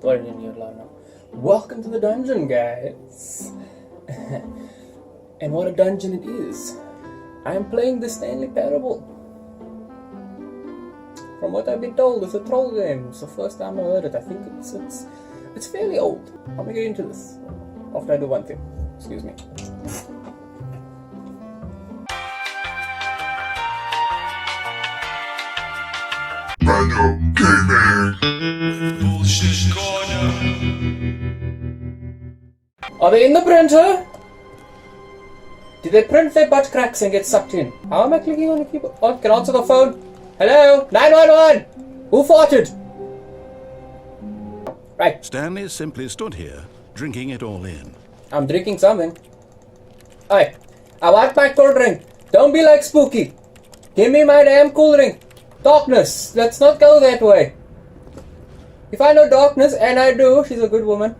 What are you doing now? Welcome to the dungeon, guys. And what a dungeon it is. I am playing the Stanley Parable. From what I've been told, it's a troll game. It's the first time I heard it. I think it's fairly old. I'm gonna get into this after I do one thing. Excuse me. Random Gaming Bullshit Corner. Are they in the printer? Did they print their butt cracks and get sucked in? How am I clicking on the keyboard? Oh, can I answer the phone? Hello? 911! Who farted? Right. Stanley simply stood here, drinking it all in. I'm drinking something. Alright. I want my cold drink. Don't be like Spooky. Give me my damn cool drink. Darkness. Let's not go that way. If I know darkness, and I do, she's a good woman.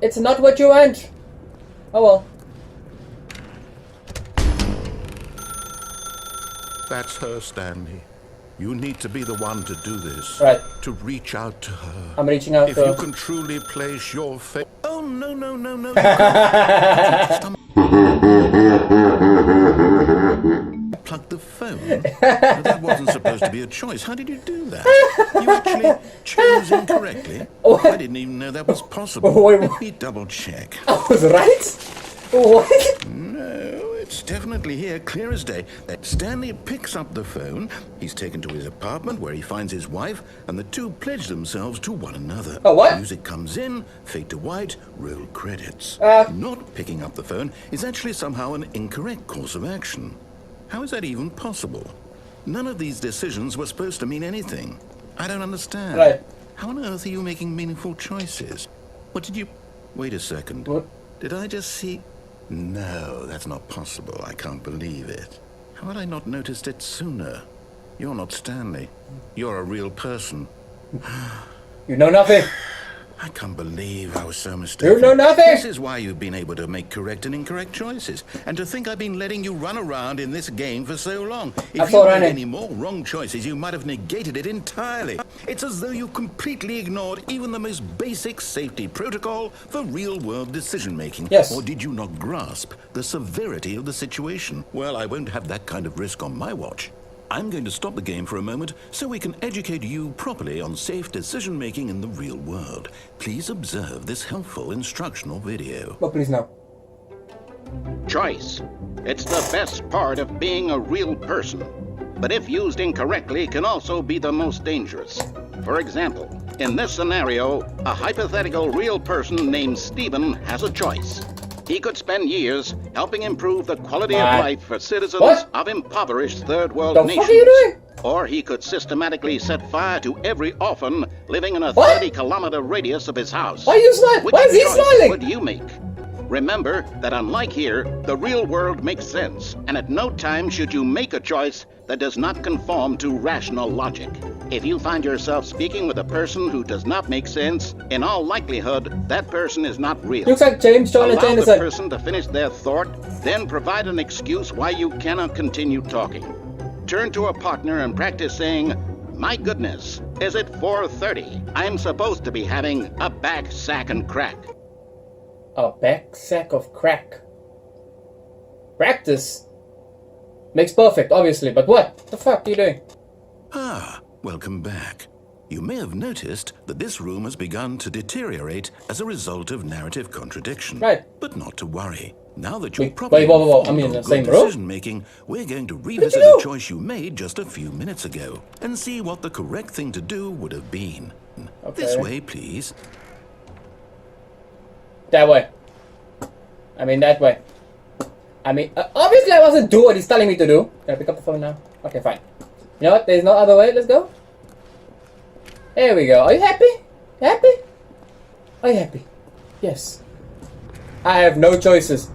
It's not what you want. Oh well. That's her, Stanley. You need to be the one to do this. Right. To reach out to her. I'm reaching out if to her. you can truly place your faith. Oh, no. Plug the phone. Now, that wasn't supposed to be a choice. How did you do that? You actually chose incorrectly. I didn't even know that was possible. Let me double check. I was right? What? No, it's definitely here, clear as day, that Stanley picks up the phone, he's taken to his apartment where he finds his wife, and the two pledge themselves to one another. Oh, what? Music comes in, fade to white, roll credits. Not picking up the phone is actually somehow an incorrect course of action. How is that even possible? None of these decisions were supposed to mean anything. I don't understand. Right. How on earth are you making meaningful choices? What did you... Wait a second. What? Did I just see... No, that's not possible. I can't believe it. How had I not noticed it sooner? You're not Stanley. You're a real person. You know nothing. I can't believe I was so mistaken. You know nothing. This is why you've been able to make correct and incorrect choices. And to think I've been letting you run around in this game for so long. If you made any more wrong choices, you might have negated it entirely. It's as though you completely ignored even the most basic safety protocol for real-world decision-making. Yes. Or did you not grasp the severity of the situation? Well, I won't have that kind of risk on my watch. I'm going to stop the game for a moment so we can educate you properly on safe decision-making in the real world. Please observe this helpful instructional video. Oh, please no. Choice. It's the best part of being a real person. But if used incorrectly, can also be the most dangerous. For example, in this scenario, a hypothetical real person named Stephen has a choice. He could spend years helping improve the quality of life for citizens of impoverished third world nations. What are you doing? Or he could systematically set fire to every orphan living in a 30-kilometer radius of his house. Why are you smiling? Why is he smiling? What do you make? Remember that unlike here, the real world makes sense, and at no time should you make a choice that does not conform to rational logic. If you find yourself speaking with a person who does not make sense, in all likelihood, that person is not real. Looks like James John Allow Jameson. the person to finish their thought, then provide an excuse why you cannot continue talking. Turn to a partner and practice saying, "My goodness, is it 4:30? I'm supposed to be having a back sack and crack." A back sack of crack. Practice makes perfect, obviously, but what the fuck are you doing? Welcome back. You may have noticed that this room has begun to deteriorate as a result of narrative contradiction. Right. But not to worry. Now that you're Wait, properly whoa. I'm in the same room? decision-making, we're going to revisit a choice you made just a few minutes ago and see what the correct thing to do would have been. Okay. This way, please. That way. I mean, that way. I mean, obviously I wasn't doing what he's telling me to do. Can I pick up the phone now? Okay, fine. You know what? There's no other way. Let's go. There we go. Are you happy? Happy? Are you happy? Yes. I have no choices.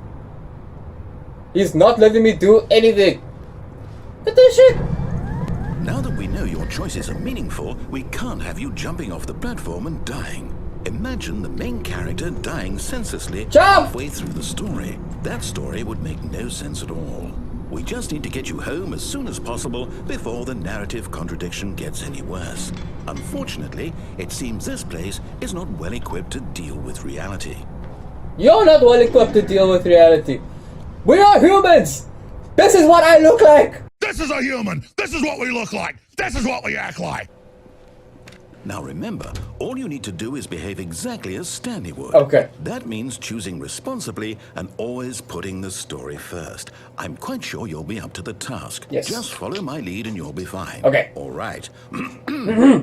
He's not letting me do anything. What the shit? Now that we know your choices are meaningful, we can't have you jumping off the platform and dying. Imagine the main character dying senselessly halfway through the story. That story would make no sense at all. We just need to get you home as soon as possible before the narrative contradiction gets any worse. Unfortunately, it seems this place is not well equipped to deal with reality. You're not well equipped to deal with reality. We are humans! This is what I look like! This is a human! This is what we look like! This is what we act like! Now remember, all you need to do is behave exactly as Stanley would. Okay. That means choosing responsibly and always putting the story first. I'm quite sure you'll be up to the task. Yes. Just follow my lead and you'll be fine. Okay. All right.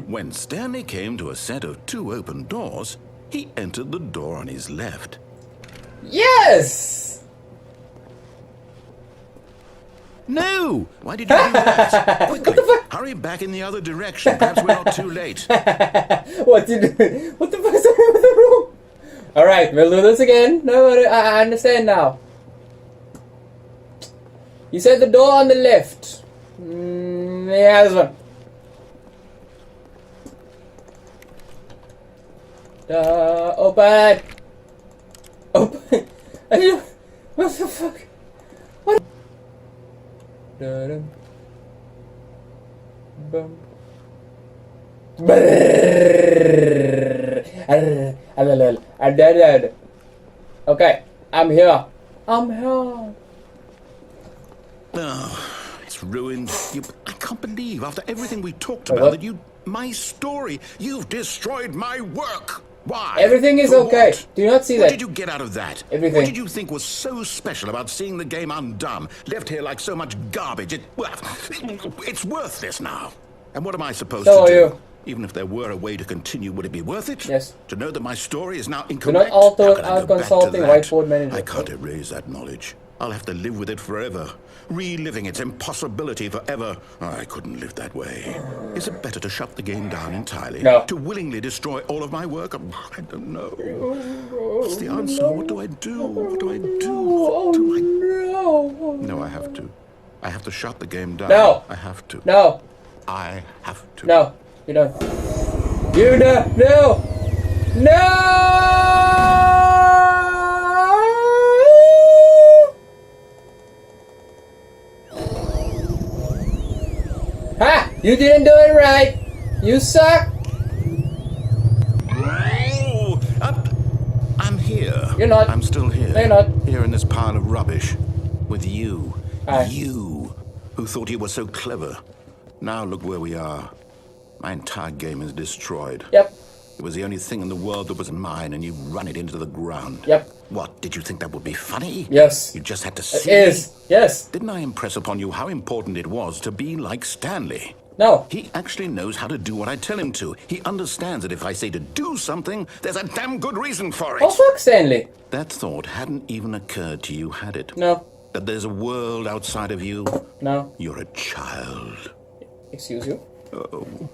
When Stanley came to a set of 2 open doors, he entered the door on his left. Yes! No! Why did you do that? Quickly, hurry back in the other direction. Perhaps we're not too late. What you doing? What the fuck is wrong with the room? Alright, we'll do this again. No, I understand now. You said the door on the left. Yeah, this one. Open! Open! What the fuck? What? Bum. Okay, I'm here. I'm here. Oh, it's ruined. I can't believe after everything we talked about that my story, you've destroyed my work. Why? Everything is For okay. what? Do you not see that? What did you get out of that? Everything. What did you think was so special about seeing the game undone, left here like so much garbage? It's worthless now. And what am I supposed to do? You. Even if there were a way to continue, would it be worth it? Yes. To know that my story is now incorrect? Do not alter How can I without go back to consulting that? whiteboard manager. I can't erase that knowledge. I'll have to live with it forever, reliving its impossibility forever. I couldn't live that way. Is it better to shut the game down entirely? No. To willingly destroy all of my work? I don't know. What's the answer? What do I do? What do I do? What do I do? No, I have to. I have to shut the game down. No. I have to. No. I have to. No. You don't. You don't. No. No. Ha! You didn't do it right. You suck. Oh, I'm here. You're not. I'm still here. No, you're not. Here in this pile of rubbish. With you. Hi. You, who thought you were so clever. Now look where we are. My entire game is destroyed. Yep. It was the only thing in the world that was mine, and you run it into the ground. Yep. What, did you think that would be funny? Yes. You just had to It see is. Yes. Didn't I impress upon you how important it was to be like Stanley? No. He actually knows how to do what I tell him to. He understands that if I say to do something, there's a damn good reason for it. Oh, fuck Stanley. That thought hadn't even occurred to you, had it? No. That there's a world outside of you? No. You're a child. Excuse you. Oh,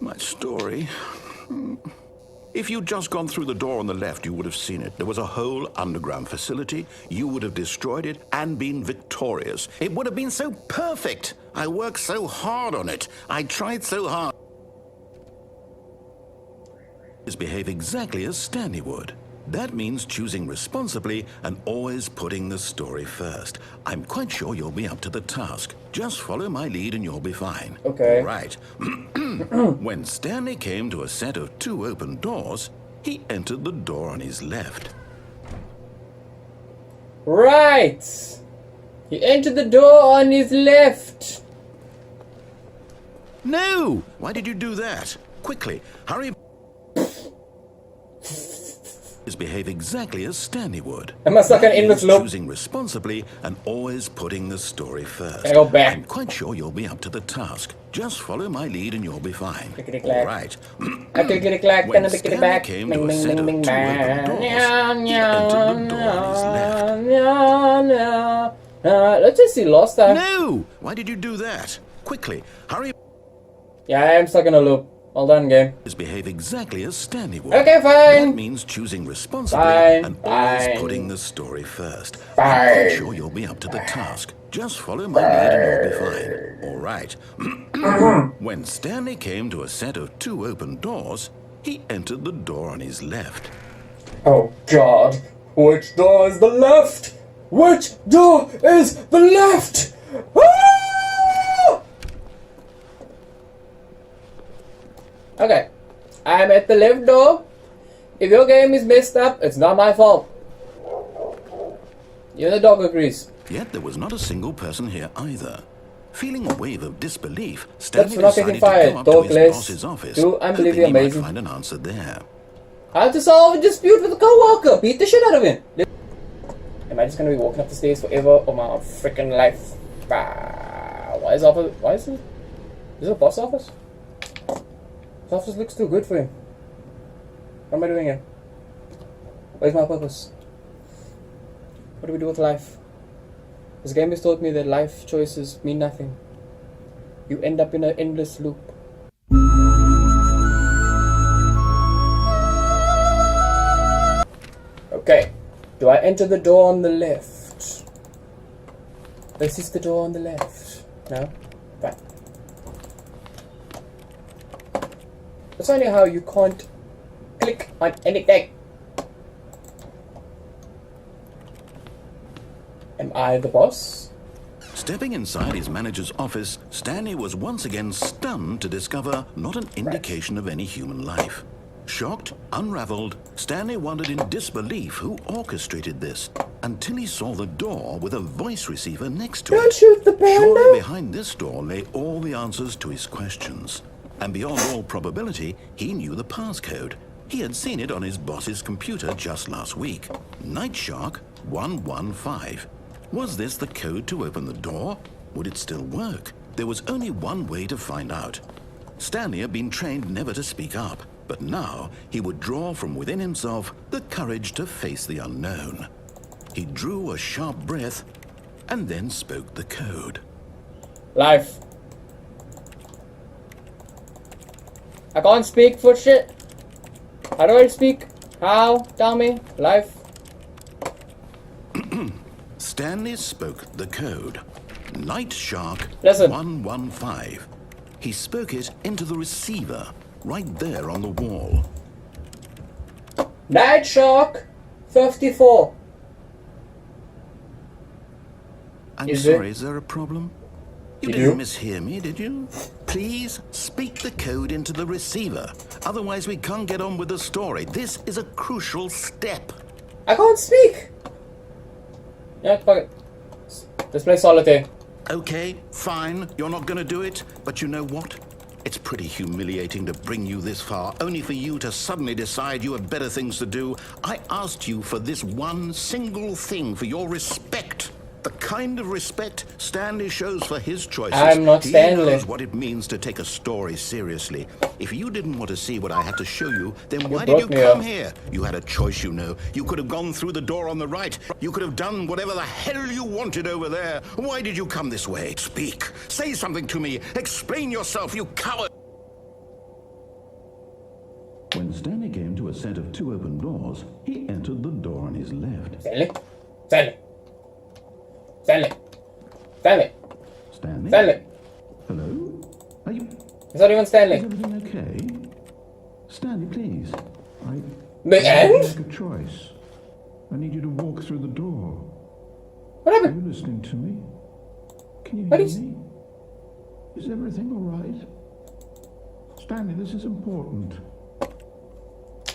my story. If you'd just gone through the door on the left, you would have seen it. There was a whole underground facility. You would have destroyed it and been victorious. It would have been so perfect. I worked so hard on it. I tried so hard. Behave exactly as Stanley would. That means choosing responsibly and always putting the story first. I'm quite sure you'll be up to the task. Just follow my lead and you'll be fine. Okay. All right. When Stanley came to a set of 2 open doors, he entered the door on his left. Right. He entered the door on his left. No! Why did you do that? Quickly, hurry. Behave exactly as Stanley would. I must suck an endless loop. Choosing responsibly and always putting the story first. Can I go back? I'm quite sure you'll be up to the task. Just follow my lead and you'll be fine. Clickety-clack. All right. Clickety-clack, When and a Stanley clickety-back. came Bing, to a bing, set bing, of bing, 2 open doors, he entered the door on his left. Let's just see Lost time. No! Why did you do that? Quickly, hurry. Yeah, I am stuck in a loop. Well done, game. Behave exactly as Stanley would. Okay, fine. That means choosing responsibly Fine, and always fine. putting the story first. Fine. I'm quite sure you'll be up to the task. Just follow my lead and you'll be fine. All right. When Stanley came to a set of 2 open doors, he entered the door on his left. Oh, God. Which door is the left? Which door is the left? Ah! Okay, I'm at the left door. If your game is messed up, it's not my fault. Even the dog agrees. Yet there was not a single person here either. Feeling a wave of disbelief, Stanley That's for not decided getting to go fired. up to Dog his less. boss's office, Do unbelievably hoping he might amazing. find an answer there. How to solve a dispute with a co-worker? Beat the shit out of him. Am I just gonna be walking up the stairs forever or my freaking life? Why is office? Why is it? Is it a boss office? This office looks too good for him. What am I doing here? What is my purpose? What do we do with life? This game has taught me that life choices mean nothing. You end up in an endless loop. Okay. Do I enter the door on the left? This is the door on the left. No? Fine. That's only how you can't click on anything. Am I the boss? Stepping inside his manager's office, Stanley was once again stunned to discover not an indication of any human life. Shocked, unraveled, Stanley wondered in disbelief who orchestrated this, until he saw the door with a voice receiver next to Don't it. shoot the panda! Surely behind this door lay all the answers to his questions. And beyond all probability, he knew the passcode. He had seen it on his boss's computer just last week. Nightshark 115. Was this the code to open the door? Would it still work? There was only one way to find out. Stanley had been trained never to speak up, but now he would draw from within himself the courage to face the unknown. He drew a sharp breath and then spoke the code. Life. I can't speak for shit. How do I speak? How? Tell me. Life. Stanley spoke the code. Nightshark Listen. 115. He spoke it into the receiver, right there on the wall. Nightshark 54. I'm Is sorry, it? is there a problem? You You didn't do? mishear me, did you? Please speak the code into the receiver. Otherwise, we can't get on with the story. This is a crucial step. I can't speak. Yeah, fuck it. Let's play solitaire. Okay, fine, you're not gonna do it, but you know what? It's pretty humiliating to bring you this far, only for you to suddenly decide you have better things to do. I asked you for this one single thing, for your respect. The kind of respect Stanley shows for his choices. I'm not Stanley. He knows what it means to take a story seriously. If you didn't want to see what I had to show you, then why did you brought me come up. here? You had a choice, you know. You could have gone through the door on the right. You could have done whatever the hell you wanted over there. Why did you come this way? Speak. Say something to me. Explain yourself, you coward. When Stanley came to a set of two open doors, he entered the door on his left. Stanley. Stanley. Stanley. Stanley. Stanley? Stanley. Hello? Are you... It's not even Stanley. Is everything okay? Stanley, please. The end? Make a choice. I need you to walk through the door. What Are happened? you listening to me? Can you What hear is- me? Is everything all right? Stanley, this is important.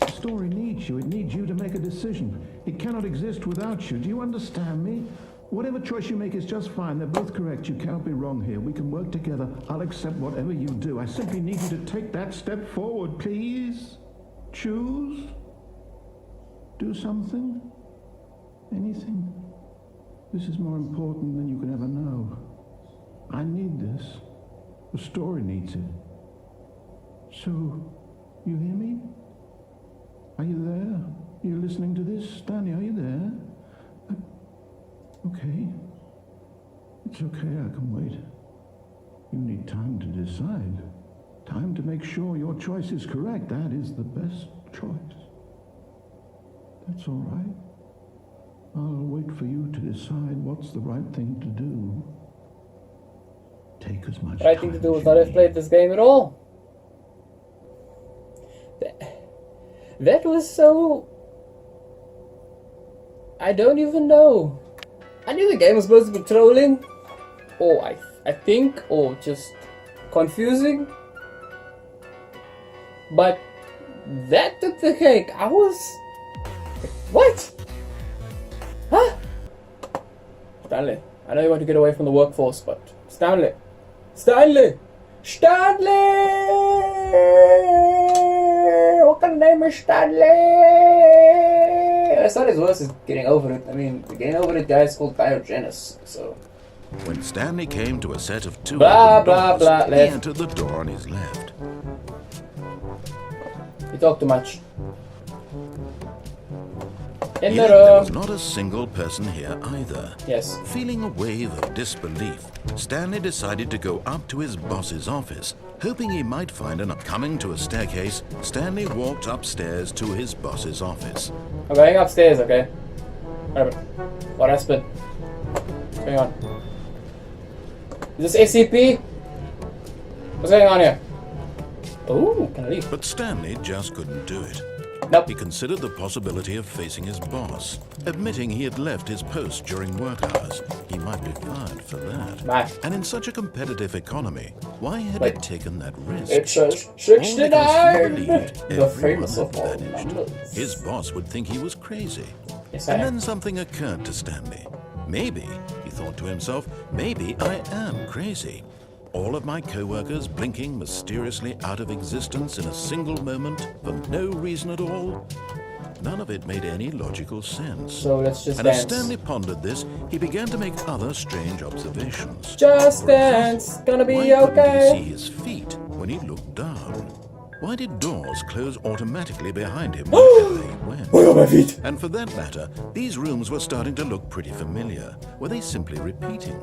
The story needs you. It needs you to make a decision. It cannot exist without you. Do you understand me? Whatever choice you make is just fine. They're both correct. You cannot be wrong here. We can work together. I'll accept whatever you do. I simply need you to take that step forward, please. Choose. Do something. Anything. This is more important than you can ever know. I need this. The story needs it. So, you hear me? Are you there? Are you listening to this? Stanley, are you there? Okay. It's okay, I can wait. You need time to decide. Time to make sure your choice is correct. That is the best choice. That's all right. I'll wait for you to decide what's the right thing to do. Take as much Right thing to do is not have played this game at all. That was so... I don't even know. I knew the game was supposed to be trolling, or I think, or just confusing. But that took the cake. I was what? Huh? Stanley, I know you want to get away from the workforce, but Stanley! What kind of name is Stanley? I thought his worse is getting over it. I mean, the getting over it guy is called Diogenes, so. When Stanley came to a set of two Blah, open blah, doors, blah, he left. entered the door on his left. You talk too much. In Yet the there was room. not a single person here either. Yes. Feeling a wave of disbelief, Stanley decided to go up to his boss's office, hoping he might find an... Coming to a staircase, Stanley walked upstairs to his boss's office. I'm going upstairs, okay? Whatever. What happened? What's going on? Is this SCP? What's going on here? Oh, can I leave? But Stanley just couldn't do it. Nope. He considered the possibility of facing his boss, admitting he had left his post during work hours. He might be fired for that. Bye. And in such a competitive economy, why had Wait. he taken that risk? It says All because he 69! believed The everyone famous had of all vanished. numbers. His boss would think he was crazy. Yes, I And am. then something occurred to Stanley. Maybe, he thought to himself, maybe I am crazy. All of my co-workers blinking mysteriously out of existence in a single moment for no reason at all. None of it made any logical sense. So let's just And as dance. Stanley pondered this, he began to make other strange observations. Just For example, dance, gonna be why couldn't he okay. see his feet when he looked down? Why did doors close automatically behind him wherever he went? What are my feet? And for that matter, these rooms were starting to look pretty familiar. Were they simply repeating?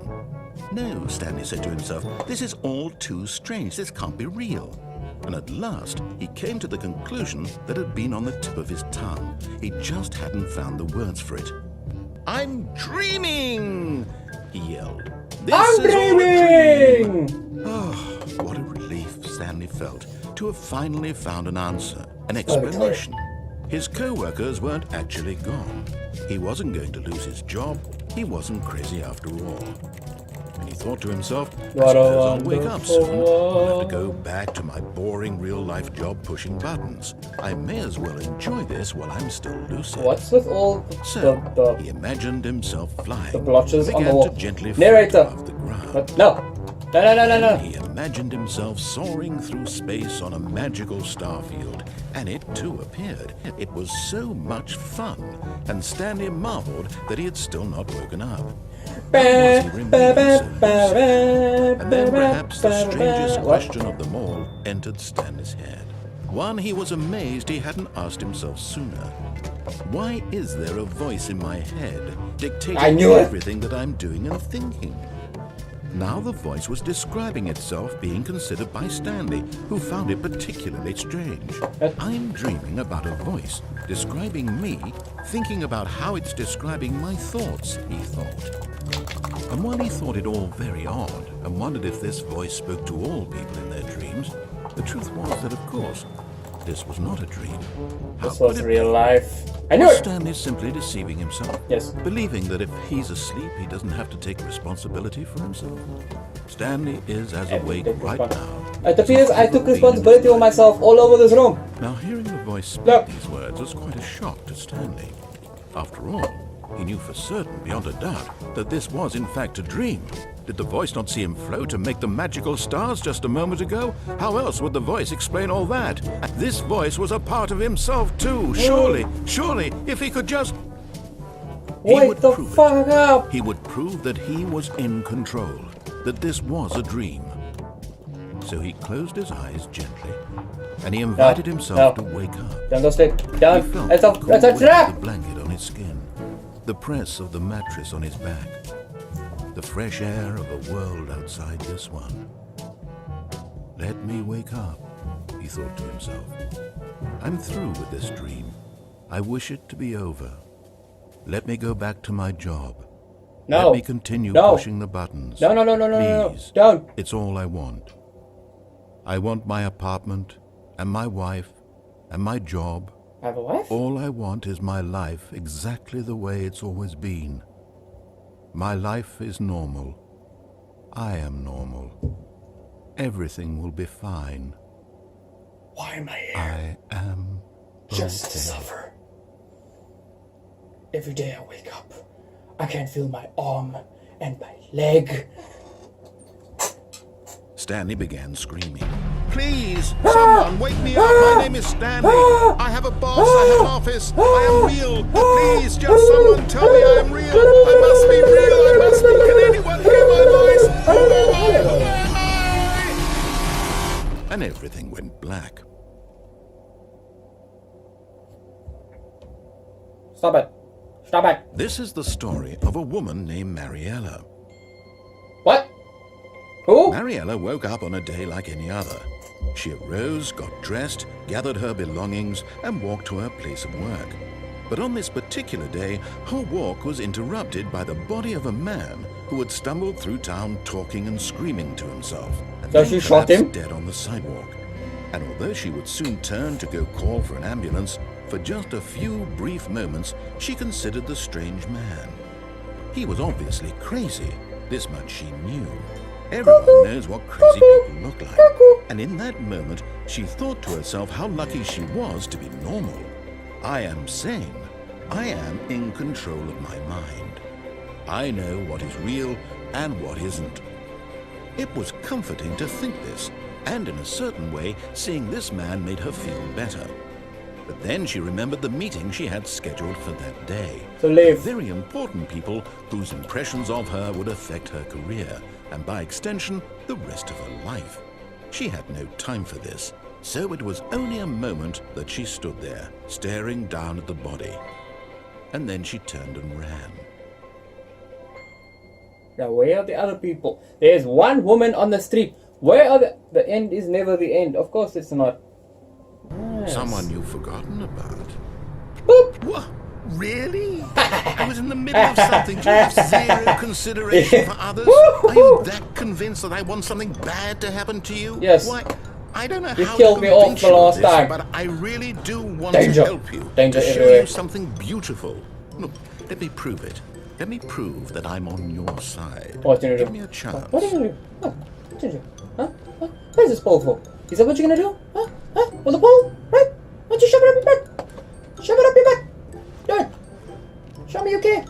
No, Stanley said to himself, this is all too strange. This can't be real. And at last, he came to the conclusion that had been on the tip of his tongue. He just hadn't found the words for it. I'm dreaming! He yelled. This I'm is all a dream! dreaming! Oh, what a relief Stanley felt to have finally found an answer, an explanation. His co-workers weren't actually gone. He wasn't going to lose his job. He wasn't crazy after all. And he thought to himself, I What a suppose I'll wake up soon. wonderful I'll have to go back to my boring real-life job pushing buttons. I may as well enjoy this while I'm still lucid. What's with all So, the he imagined himself flying. the blotches on the began wall? to gently Narrator. float above the ground. What? No. No. He imagined himself soaring through space on a magical starfield, and it too appeared. It was so much fun, and Stanley marveled that he had still not woken up. Why was he remaining so lucid? And then perhaps the strangest question of them all entered Stanley's head. One he was amazed he hadn't asked himself sooner. Why is there a voice in my head I dictating knew it. everything that I'm doing and thinking? Now the voice was describing itself being considered by Stanley, who found it particularly strange. I'm dreaming about a voice describing me, thinking about how it's describing my thoughts, he thought. And while he thought it all very odd and wondered if this voice spoke to all people in their dreams, the truth was that, of course, this was not a dream. How This could was it real be? life. I knew Was it! Stanley simply deceiving himself? Yes. Believing that if he's asleep, he doesn't have to take responsibility for himself? Stanley is as awake right now. It appears I took responsibility for myself all over this room. Now, hearing the voice speak Look. these words was quite a shock to Stanley. After all, he knew for certain, beyond a doubt, that this was in fact a dream. Did the voice not see him float and make the magical stars just a moment ago? How else would the voice explain all that? This voice was a part of himself too. Surely, if he could just... He Wake would the prove it. fuck up! He would prove that he was in control, that this was a dream. So he closed his eyes gently, and he invited himself no. to wake up. Don't go sleep. He Don't. felt It's the a cool it's a weight of trap! the blanket on his skin, the press of the mattress on his back, the fresh air of a world outside this one. Let me wake up, he thought to himself. I'm through with this dream. I wish it to be over. Let me go back to my job. No. Let me continue No. pushing the buttons. No. Please. Don't. It's all I want. I want my apartment, and my wife, and my job. I have a wife? All I want is my life exactly the way it's always been. My life is normal. I am normal. Everything will be fine. Why am I here? I am Just okay. to suffer. Every day I wake up, I can feel my arm and my leg. Stanley began screaming. Please, someone wake me up. My name is Stanley. I have a boss. I have an office. I am real. Please, just someone tell me I am real. I must be real. I must be. Can anyone hear my voice? Who am I? Who am I? And everything went black. Stop it. Stop it. This is the story of a woman named Mariella. What? Who? Mariella woke up on a day like any other. She arose, got dressed, gathered her belongings, and walked to her place of work. But on this particular day, her walk was interrupted by the body of a man who had stumbled through town talking and screaming to himself. And So then she shot him? collapsed dead on the sidewalk. And although she would soon turn to go call for an ambulance, for just a few brief moments, she considered the strange man. He was obviously crazy. This much she knew. Everyone knows what crazy people look like. And in that moment, she thought to herself how lucky she was to be normal. I am sane. I am in control of my mind. I know what is real and what isn't. It was comforting to think this, and in a certain way, seeing this man made her feel better. But then she remembered the meeting she had scheduled for that day. To live. Very important people whose impressions of her would affect her career, and by extension, the rest of her life. She had no time for this, so it was only a moment that she stood there, staring down at the body. And then she turned and ran. Now, where are the other people? There's one woman on the street. Where are the end is never the end. Of course it's not. Yes. Someone you've forgotten about. Boop. What? Really? I was in the middle of something. Do you have zero consideration for others? Are you that convinced that I want something bad to happen to you? Yes. Why, I don't know You how killed to me off convince the you of last this, time. but I really do want Danger. to help you. Danger to show everywhere. you something beautiful. Look, let me prove it. Let me prove that I'm on your side. What are you gonna do? Give me a chance. What are you gonna do? Huh? What are you gonna do? Huh? Huh? What is this pole for? Is that what you're gonna do? Huh? Huh? On the pole? Right? Why don't you shove it up your butt? Shove it up your butt. Do it. Show me you care.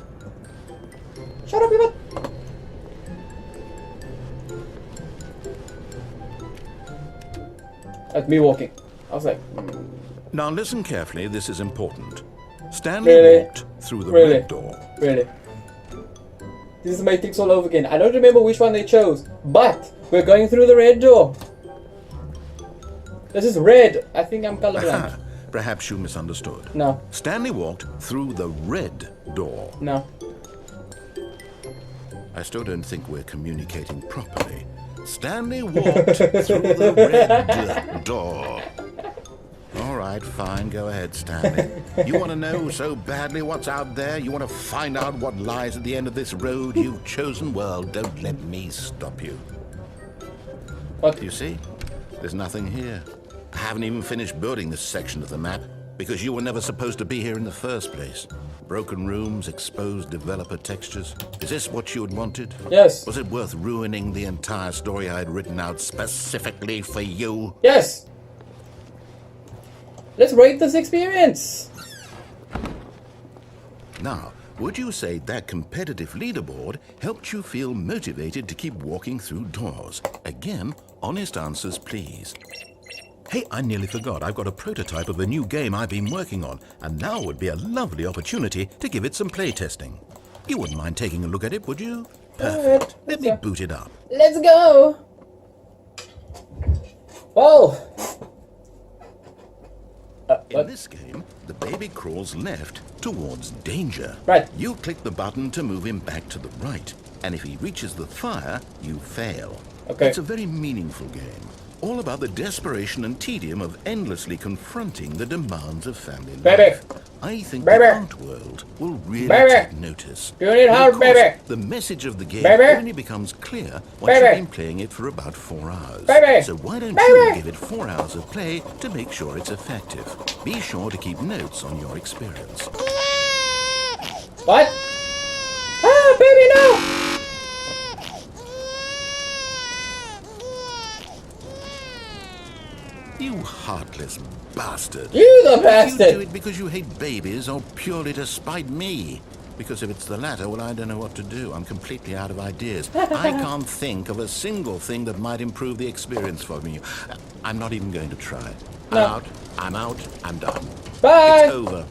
Shut up your butt. That's me walking. I was like, Now listen carefully, this is important. Stanley Really? walked through the Really? red door. really? This is Matrix all over again. I don't remember which one they chose, but we're going through the red door. This is red. I think I'm colorblind. Aha, perhaps you misunderstood. No, Stanley walked through the red door. no. I still don't think we're communicating properly. Stanley walked through the red door. All right, fine. Go ahead, Stanley. You want to know so badly what's out there? You want to find out what lies at the end of this road you've chosen? Well, don't let me stop you. What? You see? There's nothing here. I haven't even finished building this section of the map because you were never supposed to be here in the first place. Broken rooms, exposed developer textures. Is this what you had wanted? Yes. Was it worth ruining the entire story I had written out specifically for you? Yes. Let's rate this experience. Now, would you say that competitive leaderboard helped you feel motivated to keep walking through doors? Again, honest answers, please. Hey, I nearly forgot. I've got a prototype of a new game I've been working on, and now would be a lovely opportunity to give it some playtesting. You wouldn't mind taking a look at it, would you? Perfect. Let me boot it up. Let's go. Whoa. In this game, the baby crawls left towards danger. Right. You click the button to move him back to the right, and if he reaches the fire, you fail. Okay. It's a very meaningful game, all about the desperation and tedium of endlessly confronting the demands of family Baby. life. I think Baby. the art world will really Baby. take notice. You need And help, of course, baby. the message of the game Baby. only becomes clear once Baby. you've been playing it for about 4 hours. Baby. So why don't Baby. you give it 4 hours of play to make sure it's effective? Be sure to keep notes on your experience. What? Ah, baby, no. You heartless bastard. You the You do bastard! it because you hate babies or purely to spite me? Because if it's the latter, well, I don't know what to do. I'm completely out of ideas. I can't think of a single thing that might improve the experience for me. I'm not even going to try. No. I'm out, I'm done. Bye! It's over.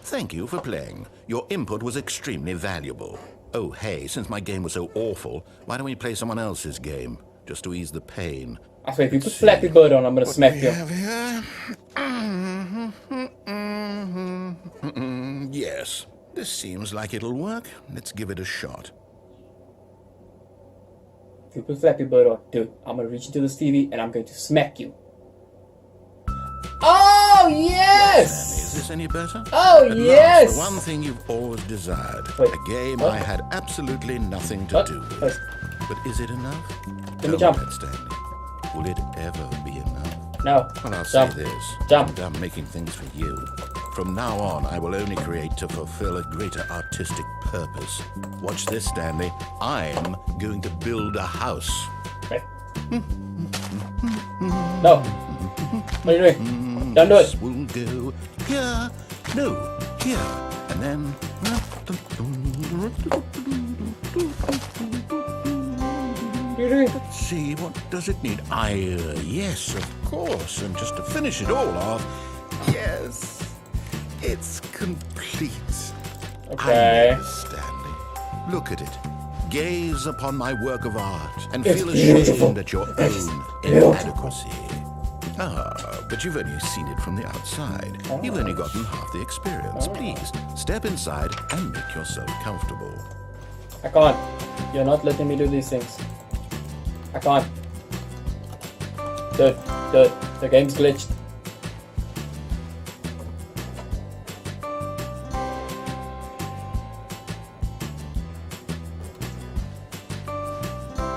Thank you for playing. Your input was extremely valuable. Oh, hey, since my game was so awful, why don't we play someone else's game? Just to ease the pain. I swear, if you put Flappy Bird on, I'm gonna smack you. Yes, this seems like it'll work. Let's give it a shot. If you put Flappy Bird on, dude, I'm gonna reach into this TV and I'm going to smack you. Oh, yes! Is this any better? Oh, At yes! last, the one thing you've always desired. Wait, a game what? I had absolutely nothing to What? do with. Wait. But is it enough? Let me jump. Stanley. Will it ever be enough? No. Well, I'll Jump. say this. Jump. I'm done making things for you. From now on, I will only create to fulfill a greater artistic purpose. Watch this, Stanley. I'm going to build a house. Okay. No. What are you doing? Don't do it. This will go here. No, here. And then... What are you doing? Let's see, what does it need? Yes, of course. And just to finish it all off, yes, it's complete. Okay. I Stanley. Look at it. Gaze upon my work of art and It's feel beautiful. ashamed at your It's own beautiful. inadequacy. Ah, but you've only seen it from the outside. You've only gotten half the experience. Please, step inside and make yourself comfortable. I can't. You're not letting me do these things. I can't. Dude, the game's glitched.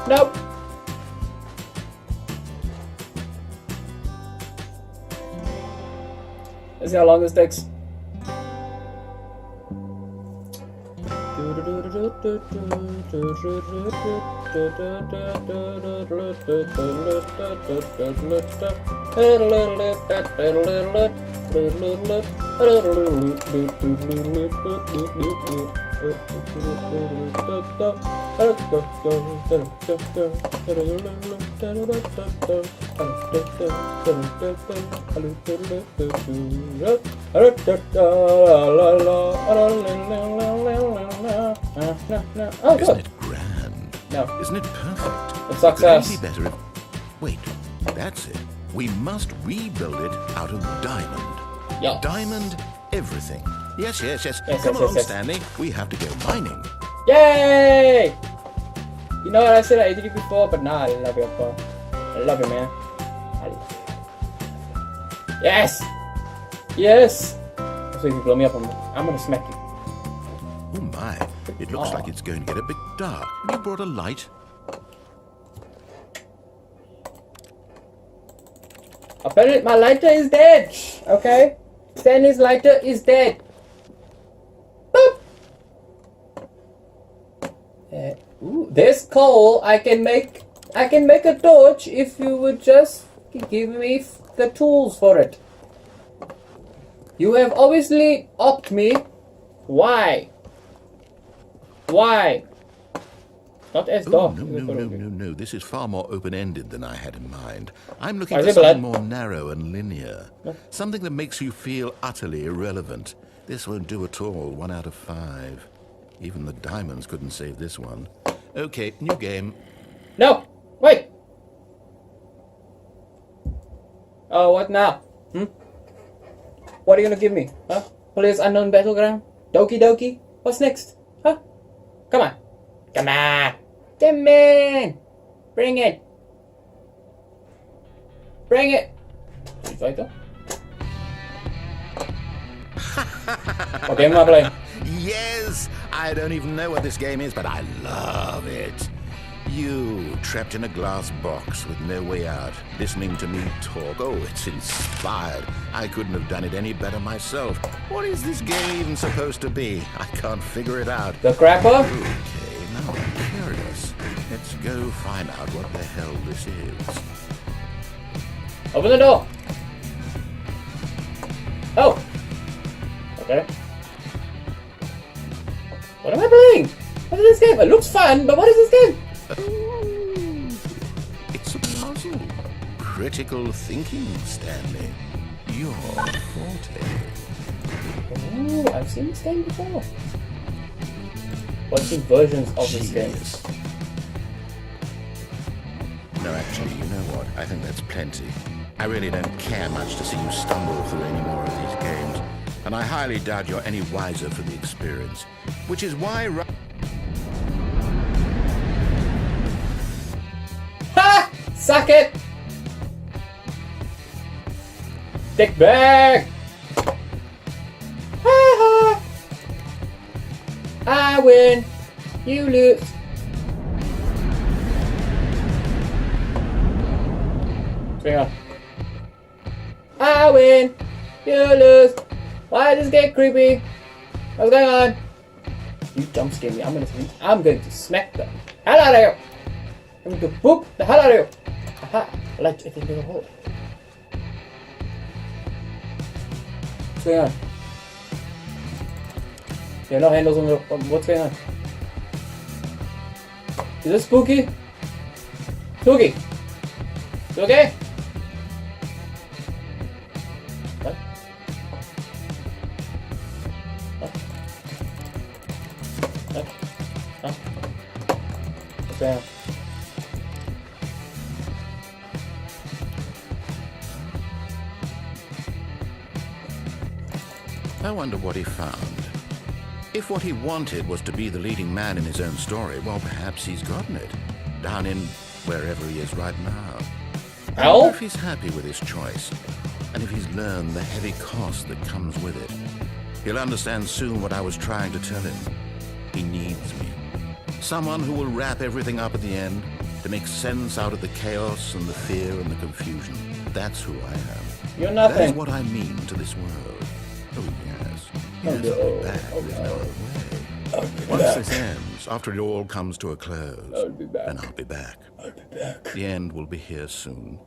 Nope. Let's see how long this takes. Oh, Isn't good. it grand? No. Isn't it perfect? It's success. Could it be better if... Wait, that's it. We must rebuild it out of diamond. Yeah. Diamond everything. Yes. Yes, Come along, yes. Stanley. We have to go mining. Yay! You know what, I said I hated you before, but nah, I love you, bro. I love you, man. I love you. Yes! Yes! So if you blow me up, I'm gonna smack you. Oh my, it looks like it's going to get a bit dark. Have you brought a light? Apparently, my lighter is dead. Okay? Stanley's lighter is dead. Boop! Ooh, there's coal. I can make a torch if you would just give me the tools for it. You have obviously upped me. Why? Why? Not as Oh, dark. no. This is far more open-ended than I had in mind. I'm looking Is for it something blood? more narrow and linear. Something that makes you feel utterly irrelevant. This won't do at all. 1 out of 5. Even the diamonds couldn't save this one. Okay, new game. No! Wait! Oh, what now? What are you gonna give me? Huh? Players Unknown Battleground? Doki Doki? What's next? Huh? Come on. Come on! Come in! Bring it! Bring it! Street Fighter? What game am I playing? Yes! I don't even know what this game is, but I love it. You, trapped in a glass box with no way out, listening to me talk. Oh, it's inspired. I couldn't have done it any better myself. What is this game supposed to be? I can't figure it out. The Crapper? Okay, now I'm curious. Let's go find out what the hell this is. Open the door! Okay. What am I playing? What is this game? It looks fun, but what is this game? It's a puzzle. Critical thinking, Stanley. Your forte. Ooh, I've seen this game before. I've seen versions of this game. No, actually, you know what? I think that's plenty. I really don't care much to see you stumble through any more of these games. And I highly doubt you're any wiser for the experience. Which is why... Ha! Suck it! Dick bag! Ha ha! I win! You lose! What's going on? I win! You lose! Why does this get creepy? What's going on? You jump scare me. I'm going to smack the hell out of you! I'm going to boop the hell out of you! Aha! Let it into the hole. What's going on? There are no handles on the... What's going on? Is this spooky? Spooky! You okay? What? What? Huh? What's going on? I wonder what he found. If what he wanted was to be the leading man in his own story, well, perhaps he's gotten it. Down in wherever he is right now. I wonder if he's happy with his choice. And if he's learned the heavy cost that comes with it. He'll understand soon what I was trying to tell him. He needs me. Someone who will wrap everything up at the end to make sense out of the chaos and the fear and the confusion. That's who I am. You're nothing. That's what I mean to this world. Oh, yes. Yes, I'll be back. There's no other way. Once this ends, after it all comes to a close, then I'll be back. I'll be back. The end will be here soon.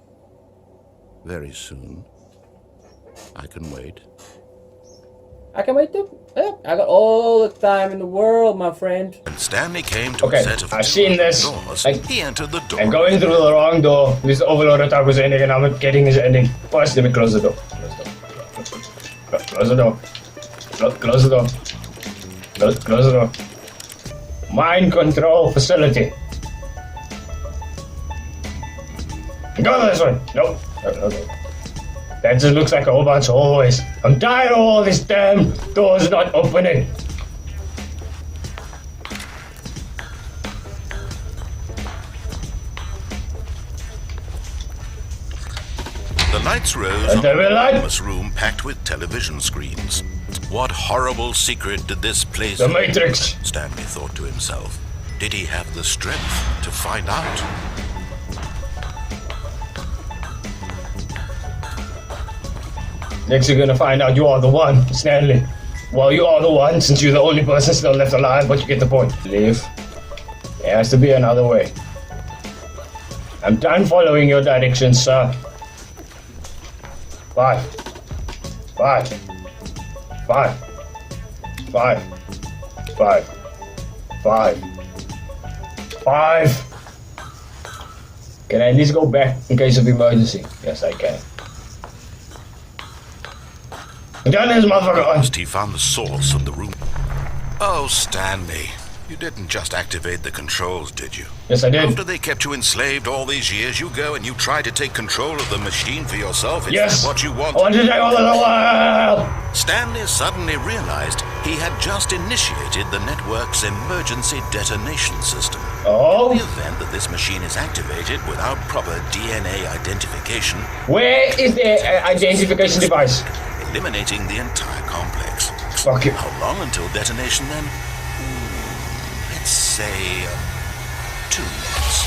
Very soon. I can wait. I can wait too. Yeah, I got all the time in the world, my friend. When Stanley came to a set of I've seen this. doors, he entered the door. I'm going through the wrong door. This OverlordOtaku's ending and I'm not getting his ending. First, let me close the door. Close the door. Close the door. Close the door. Mind control facility. Go this way. Nope. Okay. That just looks like a whole bunch of hallways. I'm tired of all this damn doors not opening. The lights rose on an enormous room packed with television screens. What horrible secret did this place The Matrix. Stanley thought to himself. Did he have the strength to find out? Next you're gonna find out you are the one, Stanley. Well, you are the one since you're the only person still left alive, but you get the point. Leave. There has to be another way. I'm done following your directions, sir. 5. 5. 5. 5. 5. 5. 5. Can I at least go back in case of emergency? Yes, I can. Done his motherfucker. First, he found the source of the room. Oh, Stanley, you didn't just activate the controls, did you? Yes, I did. After they kept you enslaved all these years, you go and you try to take control of the machine for yourself. Is Yes. that what you want? I want to take all of the world. Stanley suddenly realized he had just initiated the network's emergency detonation system. Oh? In the event that this machine is activated without proper DNA identification, Where is the identification device? eliminating the entire complex. Fuck you. How long until detonation then? Let's say 2 minutes.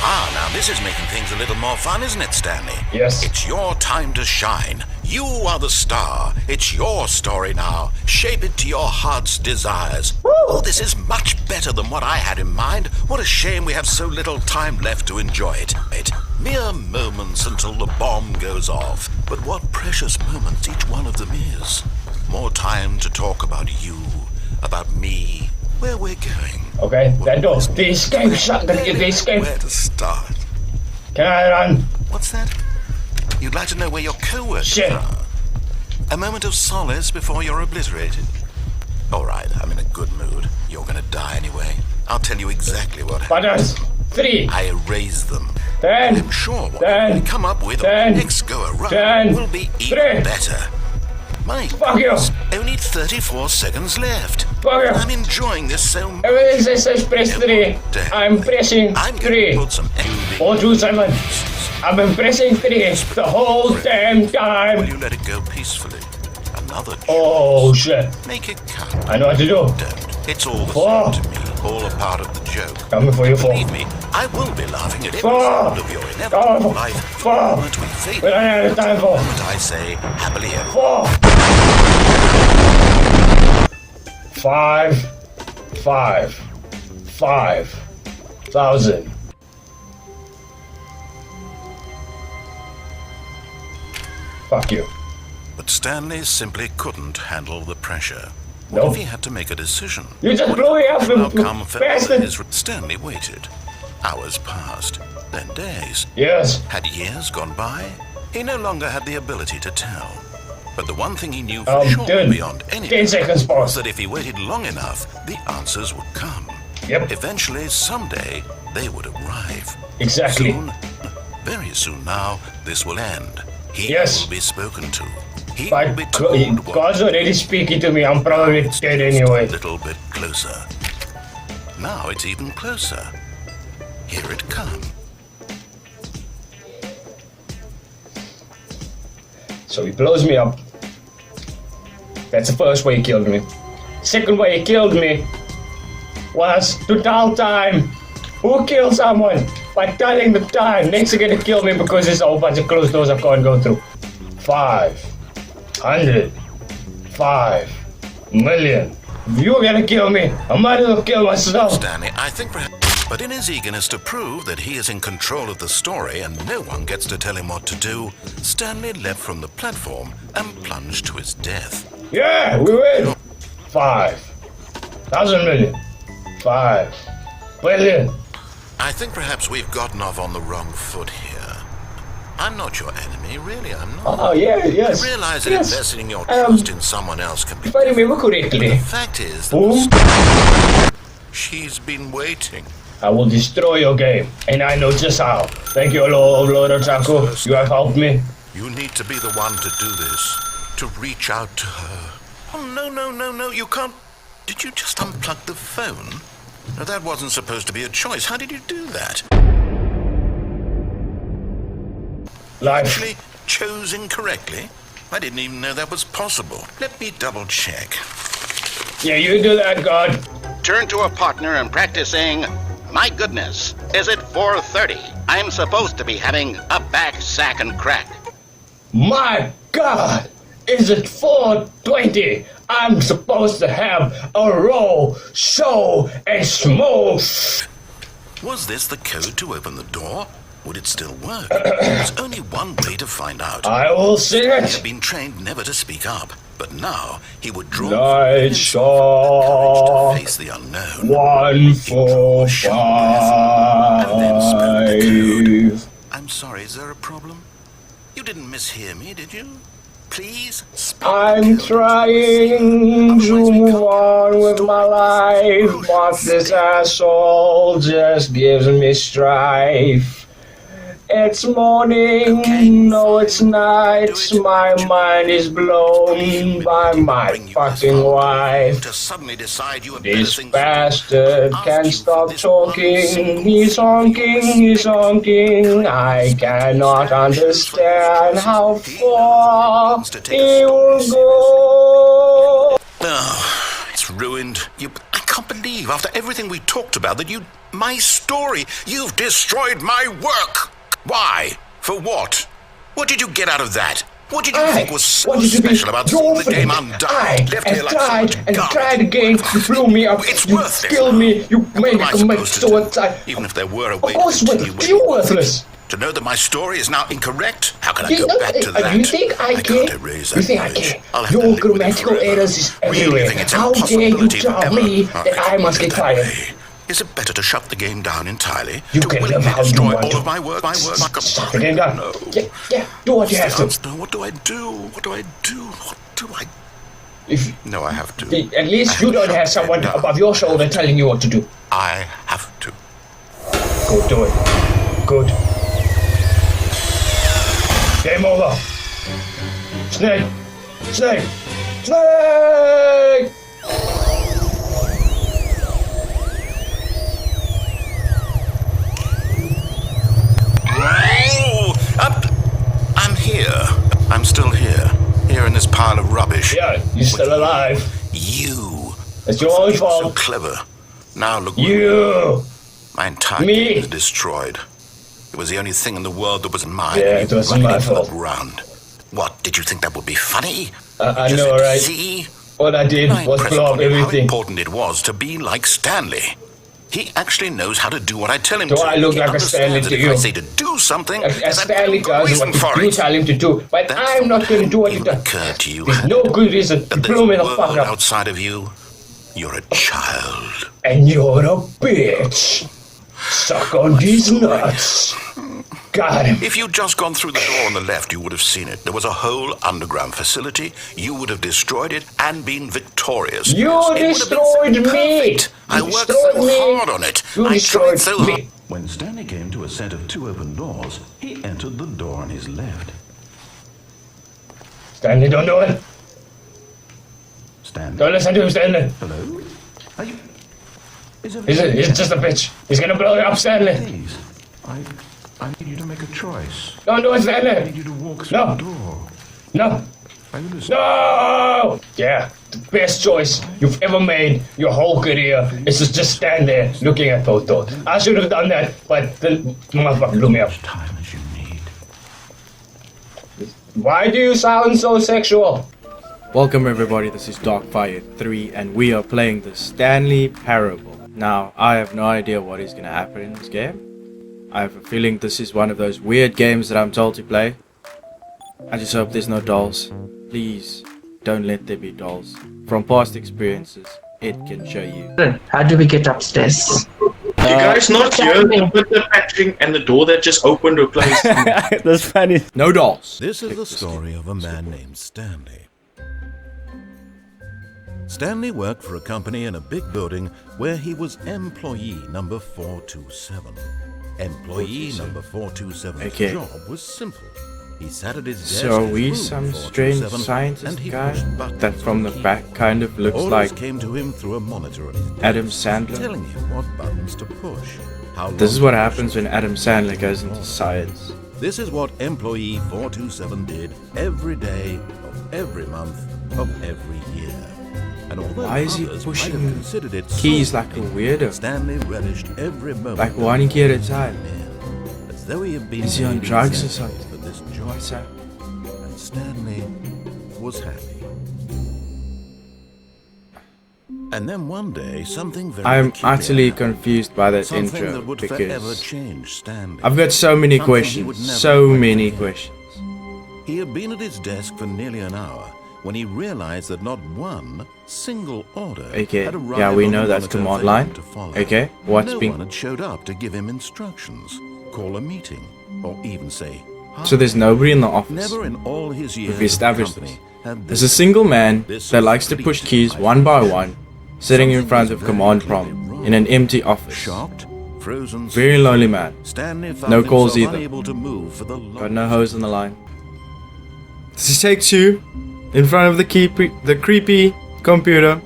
Ah, now this is making things a little more fun, isn't it, Stanley? Yes. It's your time to shine. You are the star. It's your story now. Shape it to your heart's desires. Oh, this is much better than what I had in mind. What a shame we have so little time left to enjoy it. Mere moments until the bomb goes off. But what precious moments each one of them is. More time to talk about you, about me, where we're going. Okay, that door. The escape shot. The escape. Where to start? Can I run? What's that? You'd like to know where your co-workers Shit. are? A moment of solace before you're obliterated. All right, I'm in a good mood. You're gonna die anyway. I'll tell you exactly what happened. Buttons. 3. I erased them. 10. I'm sure what Then, we come up with then, on the next go around then, will be even 3. better. My Fuck you. goodness, only 34 seconds left. Fuck you. I'm enjoying this so much. Everything says press 3. I'm pressing I'm going 3. to put some ending. 4, 2, 7. I've been pressing 3 the whole damn Will time. you let it go peacefully? Another choice. Oh shit. Make it count. I know what to do. Don't. It's all the 4. same to me. All a part of the joke. Coming for you, 4. Believe me, I will be laughing at every 4. sound of your inevitable Oh, life. 4. The moment we fade. We don't have time for. The moment I say happily ever. 4. 5. 5,000. Fuck you. But Stanley simply couldn't handle the pressure. What Nope. if he had to make a decision? You just blew me up, How you come bastard. Stanley waited. Hours passed, then days. Yes. Had years gone by? He no longer had the ability to tell. But the one thing he knew for sure dude. beyond any 10 seconds, was boss. that if he waited long enough, the answers would come. Yep. Eventually, someday, they would arrive. Exactly. Soon, very soon now, this will end. He Yes. will be spoken to. He will But be told what God's already speaking to me. I'm probably dead a anyway. little bit closer. Now it's even closer. Here it comes. So he blows me up. That's the first way he killed me. Second way he killed me was to dial time. Who kills someone by telling the time? Next they're gonna kill me because there's a whole bunch of closed doors I can't go through. 500. 5 million. If you're gonna kill me, I might as well kill myself. Stanley, I think perhaps... But in his eagerness to prove that he is in control of the story and no one gets to tell him what to do, Stanley leapt from the platform and plunged to his death. Yeah, we win. 5,000 million. 5 billion. I think perhaps we've gotten off on the wrong foot here. I'm not your enemy, really, I'm not. Oh yeah, yes. I realize that yes. investing your trust in someone else can be If I remember correctly, The fact is boom, that she's been waiting. I will destroy your game, and I know just how. Thank you, OverlordOtaku. You have helped me. You need to be the one to do this, to reach out to her. Oh, no, you can't. Did you just unplug the phone? No, that wasn't supposed to be a choice. How did you do that? Life. Actually chose incorrectly? I didn't even know that was possible. Let me double check. Yeah, you do that, God. Turn to a partner and practice saying, "My goodness, is it 4:30? I'm supposed to be having a back, sack, and crack." My God, is it 4:20? I'm supposed to have a roll, show, and smoke. Was this the code to open the door? Would it still work? There's only one way to find out. I will sing He had it. been trained never to speak up, but now he would draw Night the Shaw. courage to face the unknown. 1, 4, 5. I'm sorry, is there a problem? You didn't mishear me, did you? Please speak. I'm trying to move on with my life, but this asshole just gives me strife. It's morning, no it's night, my mind is blown by my fucking wife. To suddenly decide you have This better things bastard can't stop talking, he's honking, I cannot understand how far he will go. Oh, it's ruined. I can't believe, after everything we talked about, that my story, you've destroyed my work. Why? For what? What did you get out of that? What did you think was so special about seeing the game undone? I Left here like some tried again, you blew me up, It's you worthless killed now. me, you made What am I me commit supposed to do? suicide. Even if there were a Of way course, to continue you're worthless. To know that my story is now incorrect? How can I go back to that? You think I care? can't erase You that think I knowledge. care? I'll have to Your live with it grammatical forever. errors is everywhere. Reliving its How dare you impossibility tell forever. me I that I can't must live get that fired? way. Is it better to shut the game down entirely? You to can willingly live how you destroy want all to. of my work? Shut the game down. No. Yeah, do what you have to. Answer. What do I do? What do I do? What do I... If, No, I have to. at least you don't have someone above your shoulder telling you what to do. I have to. Go do it. Good. Game over. Snake! Snake! Snake! I'm here. I'm still here. Here in this pile of rubbish. Yeah, you're still alive. You. It's your own So fault. clever. Now look. You! My entire Me. game is destroyed. It was the only thing in the world that wasn't mine. Yeah, and it wasn't running my into the fault. ground. What, did you think that would be funny? I Just know, said, right? See? All I did I was impressed blow up upon him how everything. important it was to be like Stanley. He actually knows how to do what I tell him Do to. I look He like a understands Stanley that to if you? I say to do something, As there's Stanley a does reason what for you it. tell him to do, but That's I'm not going to do what he Even does. occurred to you There's no good reason to that blow me there's the a fuck world up. outside of you? You're a child. And you're a bitch. Suck on these nuts. Got him. If you'd just gone through the door on the left, you would have seen it. There was a whole underground facility. You would have destroyed it and been victorious. You It would have been destroyed so me. perfect. I You worked destroyed so me. hard on it. You I tried destroyed so me. hard. When Stanley came to a set of 2 open doors, he entered the door on his left. Stanley, don't do it. Stanley. Don't listen to him, Stanley. Hello? Are you... He's just a bitch. He's going to blow you up, Stanley. Please. I need you to make a choice. Don't do it, I need Stanley. you to walk through No. the door. No. Are you listening? No! Yeah, the best choice you've ever made your whole career is to just stand there looking at both doors. I should have done that, but the motherfucker blew me up. Time as you need. Why do you sound so sexual? Welcome everybody, this is Darkfire3 and we are playing the Stanley Parable. Now, I have no idea what is going to happen in this game. I have a feeling this is one of those weird games that I'm told to play. I just hope there's no dolls. Please, don't let there be dolls. From past experiences, it can show you. How do we get upstairs? You guys not here with the patching and the door that just opened or closed? That's funny. No dolls! This is the story of a man named Stanley. Stanley worked for a company in a big building where he was employee number 427. Employee number 427's Okay. job was simple. He sat at his desk So are in we room some strange 427 scientist and he guy pushed buttons that from the on back kind of looks Orders like came to him through a monitor on his desk, Adam Sandler? telling him what buttons to push. How This is long what to push happens when Adam Sandler goes into science. This is what employee 427 did every day of every month of every year. And although Why is he others might pushing have considered it keys soul like a breaking, weirdo? Stanley relished every moment. Like of one key at a time. man, as though he had been Is he on made drugs or exactly something? for this job. What's that? And Stanley was happy. And then one day, something very I'm peculiar utterly happened. confused by that Something intro that would forever because change Stanley. I've got so many Something he would questions. never So quite many forget. questions. He had been at his desk for nearly an hour when he realized that not one single order Okay, had arrived yeah, we on know the that's monitor command for him line. to follow. Okay, what's no being- one had showed up to give him instructions, call a meeting, or even say hi. So there's nobody in the office. Never in all his years We've established of the company this. had There's this a single man This that was likes to push complete. keys one by one, sitting in front of command prompt in an empty office. shocked, frozen. Very lonely man. Stanley found No calls himself either. unable to move for the Got no hose on the line. This is take 2 in front of the creepy computer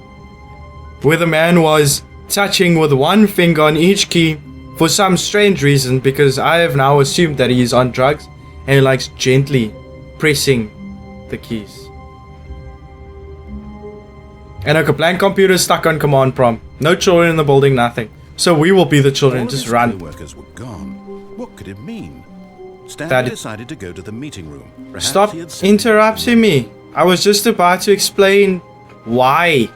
where the man was touching with one finger on each key for some strange reason, because I have now assumed that he is on drugs and he likes gently pressing the keys. And a blank computer is stuck on command prompt. No children in the building, nothing. So we will be the children, All just his run. co-workers were gone. What could it mean? Stanley That- decided to go to the meeting room. Perhaps Stop he had seen interrupting me. I was just about to explain why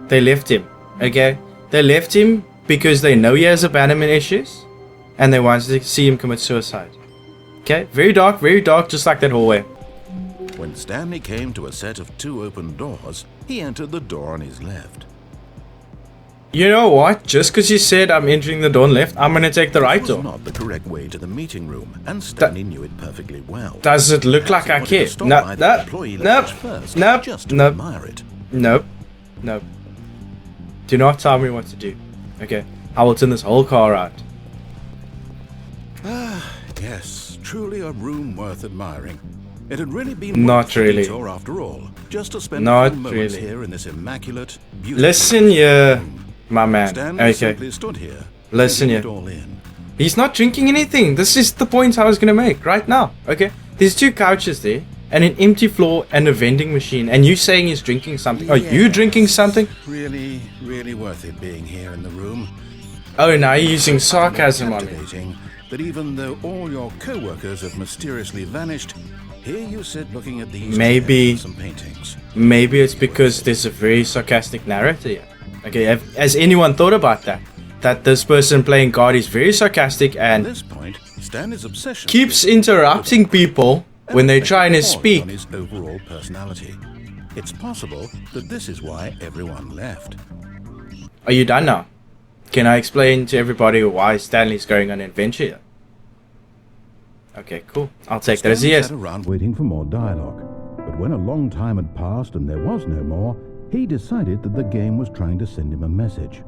they left him. Okay? They left him because they know he has abandonment issues and they wanted to see him commit suicide. Okay, very dark, just like that hallway. When Stanley came to a set of 2 open doors, he entered the door on his left. You know what? Just because you said I'm entering the door on left, I'm gonna take the right This was door. not the correct way to the meeting room, and Stanley knew it perfectly well. Does it look like I care? Nope. Nope. Do not tell me what to do. Okay, I will turn this whole car around. Yes, truly a room worth admiring. It had really been Not worth the really. detour after all, just to spend Not a few moments really. here in this immaculate, beautiful Listen here, my man. Stanley Okay, simply stood here, listen taking here. it all in. He's not drinking anything. This is the point I was gonna make right now. Okay, there's 2 couches there, and an empty floor, and a vending machine. And you saying he's drinking something? Are you drinking something? Really, really worth it being here in the room. Oh, now you're using sarcasm on me. Captivating that even though all your co-workers have mysteriously vanished, here you sit looking at these Maybe- chairs and some paintings. Maybe it's because there's a very sarcastic narrative. Okay, has anyone thought about that? That this person playing God is very sarcastic At and this point, Stanley's obsession keeps interrupting people when they're trying to reflects speak. on his overall personality. It's possible that this is why everyone left. Are you done now? Can I explain to everybody why Stanley's going on an adventure here? Okay, cool. I'll take that as a Stanley yes. sat around waiting for more dialogue, but when a long time had passed and there was no more, he decided that the game was trying to send him a message.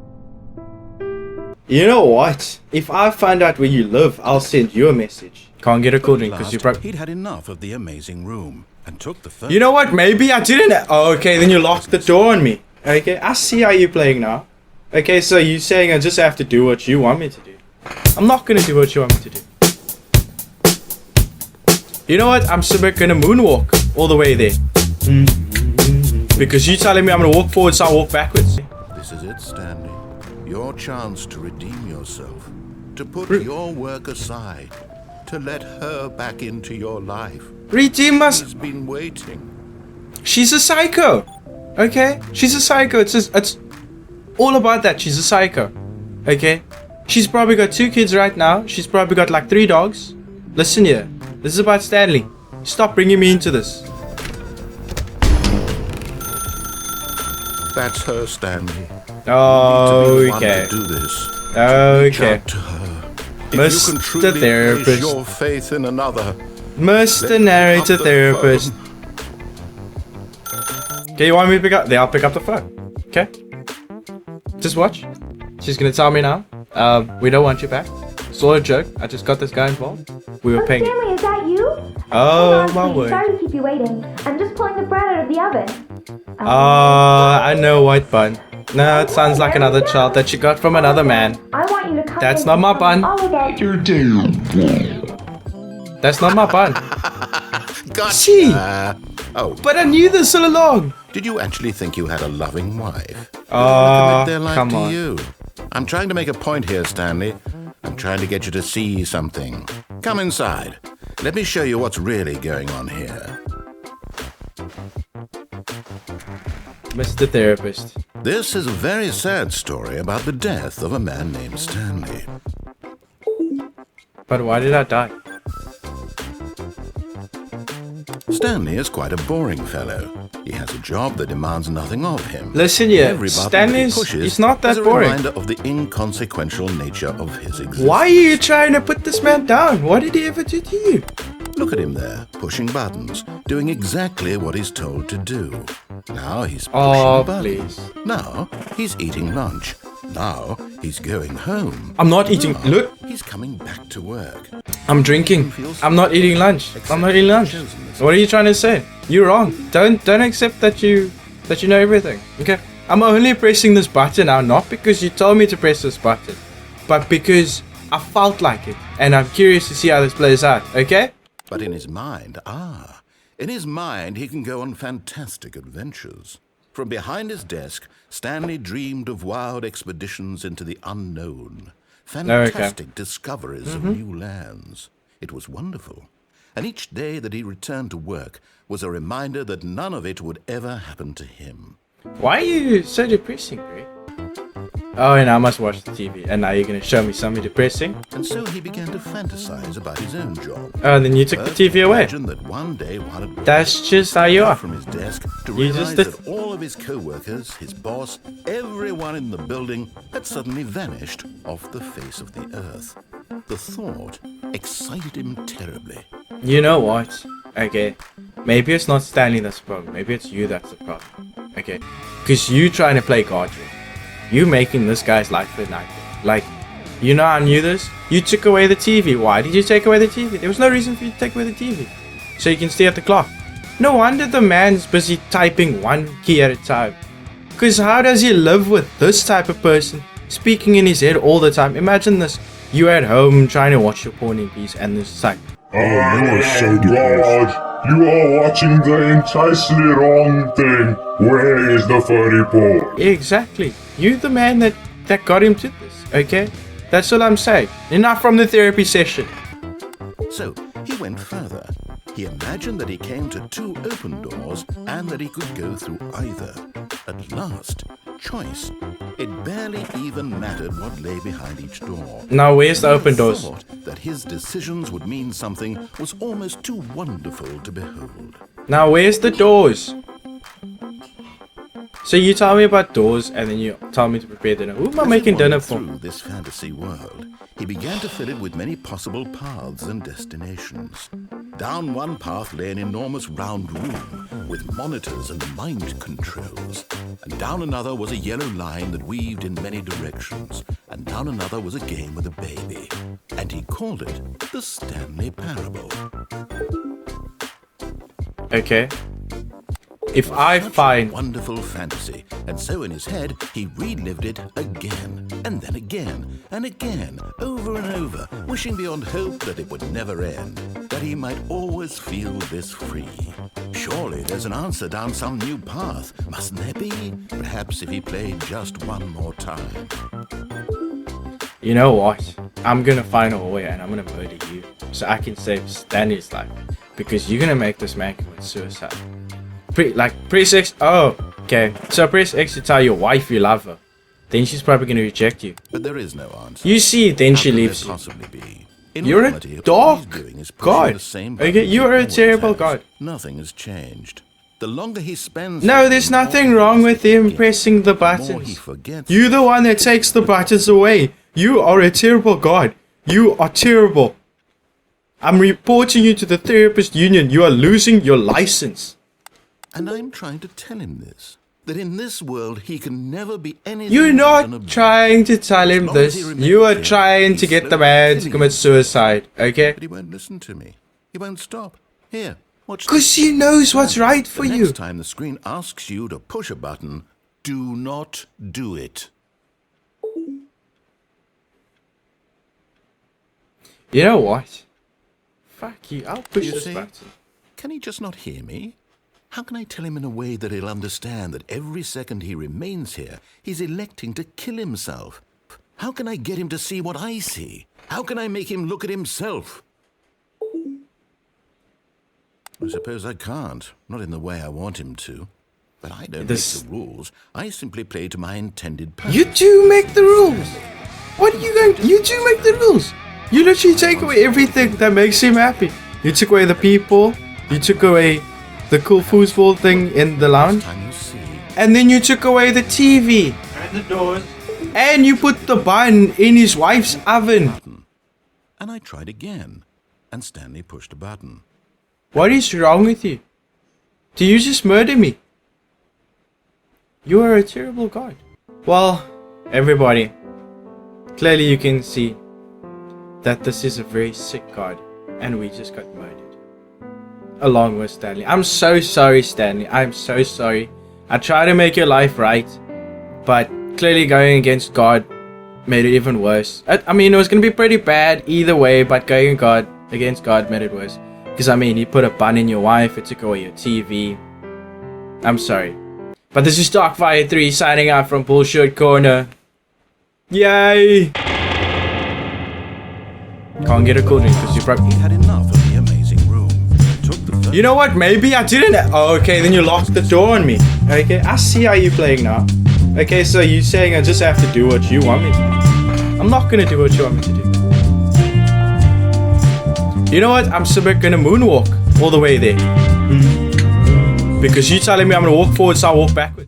You know what? If I find out where you live, I'll send you a message. Can't get a cool drink because you broke. He'd had enough of the amazing room and took the first. You know what? Maybe I didn't. Oh, okay, then you locked the door on me. Okay, I see how you're playing now. Okay, so you're saying I just have to do what you want me to do. I'm not gonna do what you want me to do. You know what? I'm still gonna moonwalk all the way there. Because you're telling me I'm gonna walk forward, so I'll walk backwards. This is it, Stanley. Your chance to redeem yourself, to put your work aside, to let her back into your life. Redeem us. She's been waiting. She's a psycho. Okay? She's a psycho. It's all about that. She's a psycho. Okay? She's probably got 2 kids right now. She's probably got like 3 dogs. Listen here. This is about Stanley. Stop bringing me into this. That's her, Stanley. Okay. Do this. Okay. To her. If Mr. you can truly place Therapist. your faith in another. Mr. Narrator Therapist. Okay, you want me to pick up? Then I'll pick up the phone. Okay? Just watch. She's gonna tell me now. We don't want you back. It's all a joke. I just got this guy involved. We were paying. Stanley, is that you? Oh my word. Sorry to keep you waiting. I'm just pulling the bread out of the oven. I know white bun. No, it sounds like another child that you got from another man. I want you to come That's in not my and bun. all again. You're damn. That's not my bun. Gotcha. See? Oh, But I knew this all along. did you actually think you had a loving wife? Commit their life come to on. you. I'm trying to make a point here, Stanley. I'm trying to get you to see something. Come inside. Let me show you what's really going on here. Mr. Therapist. This is a very sad story about the death of a man named Stanley. But why did I die? Stanley is quite a boring fellow. He has a job that demands nothing of him. Listen here, Every button Stanley's he pushes he's not that is a boring. reminder of the inconsequential nature of his existence. Why are you trying to put this man down? What did he ever do to you? Look at him there, pushing buttons, doing exactly what he's told to do. Now he's pushing Oh, buttons. please. Now he's eating lunch. Now he's going home. I'm not eating. Now Look, he's coming back to work. I'm drinking. I'm not eating lunch. I'm not eating lunch. What are you trying to say? You're wrong. Don't accept that you know everything. Okay? I'm only pressing this button now, not because you told me to press this button, but because I felt like it, and I'm curious to see how this plays out. Okay? But in his mind, he can go on fantastic adventures. From behind his desk, Stanley dreamed of wild expeditions into the unknown, fantastic discoveries of new lands. It was wonderful. And each day that he returned to work was a reminder that none of it would ever happen to him. Why are you so depressing, Greg? Oh, and I must watch the TV. And now you're gonna show me something depressing? And so he began to fantasize about his own job. Oh, then you took the TV away. Imagine that one day while at work, That's just how you are. from his desk to You realize just that all of his co-workers, his boss, everyone in the building had suddenly vanished off the face of the earth. The thought excited him terribly. You know what? Okay. Maybe it's not Stanley that's the problem. Maybe it's you that's the problem. Okay. Because you trying to play guardian. You making this guy's life a nightmare. Like, you know I knew this? You took away the TV. Why did you take away the TV? There was no reason for you to take away the TV. So you can stay at the clock. No wonder the man's busy typing one key at a time. Because how does he live with this type of person speaking in his head all the time? Imagine this. You at home trying to watch your porn in peace and this like, Oh, you are so depressed. You are watching the entirely wrong thing. Where is the furry porn? exactly. You the man that got him to this, okay? That's all I'm saying. Enough from the therapy session. So he went further. He imagined that he came to 2 open doors and that he could go through either. At last, choice. It barely even mattered what lay behind each door. Now where's the open doors? Thought that his decisions would mean something was almost too wonderful to behold. Now where's the doors? So you tell me about doors and then you tell me to prepare dinner. Who am I As making he dinner wandered for? through this fantasy world, he began to fill it with many possible paths and destinations. Down one path lay an enormous round room with monitors and mind controls. And down another was a yellow line that weaved in many directions. And down another was a game with a baby. And he called it the Stanley Parable. Okay. If I find Wonderful fantasy, and so in his head he relived it again, and then again, and again, over and over, wishing beyond hope that it would never end, that he might always feel this free. Surely there's an answer down some new path, mustn't there be? Perhaps if he played just one more time. you know what? I'm gonna find a way and I'm gonna murder you so I can save Stanley's life. Because you're gonna make this man commit suicide. Press X. Oh, okay. So press X to tell your wife you love her. Then she's probably gonna reject you. But there is no answer. You see, then How she could there leaves you. possibly be? In You're a reality, all he's dark doing is pushing god. the same Okay, buttons you he are a always terrible has. god. Nothing has changed. The longer he spends... No, there's nothing wrong with him pressing the The more he buttons. forgets. You're the one that takes the buttons away. You are a terrible god. You are terrible. I'm reporting you to the therapist union. You are losing your license. And I'm trying to tell him this. That in this world he can never be anything You're other than a not trying to tell him As long as this. he remains You are here, trying he's to get the slowly man to killing commit himself. suicide, okay? But he won't listen to me. He won't stop. Here, watch Because he knows what's right for the you. next time the screen asks you to push a button, do not do it. You know what? Fuck you, I'll push You this see? button. Can he just not hear me? How can I tell him in a way that he'll understand that every second he remains here, he's electing to kill himself? How can I get him to see what I see? How can I make him look at himself? I suppose I can't, not in the way I want him to. But I don't make the rules. I simply play to my intended purpose. You do make the rules. What are you going to... You do make the rules. You literally take away everything that makes him happy. You took away the people. You took away the cool foosball thing in the lounge. And then you took away the TV. And the doors. And you put the bun in his wife's oven. And I tried again. And Stanley pushed a button. What is wrong with you? Do you just murder me? You are a terrible god. Well, everybody, clearly you can see that this is a very sick god and we just got murdered. Along with Stanley. I'm so sorry, Stanley. I'm so sorry. I try to make your life right, but clearly going against God made it even worse. I mean, it was going to be pretty bad either way, but going against God made it worse. Because, I mean, he put a bun in your wife, it took away your TV. I'm sorry. But this is Darkfire 3 signing out from Bullshit Corner. Yay! Can't get a cool drink because you probably had enough of the amazing room. You know what? Maybe I didn't. Oh, okay, then you locked the door on me. Okay, I see how you're playing now. Okay, so you saying I just have to do what you want me to do? I'm not gonna do what you want me to do. You know what? I'm simply gonna moonwalk all the way there. Because you're telling me I'm gonna walk forward, so I walk backwards.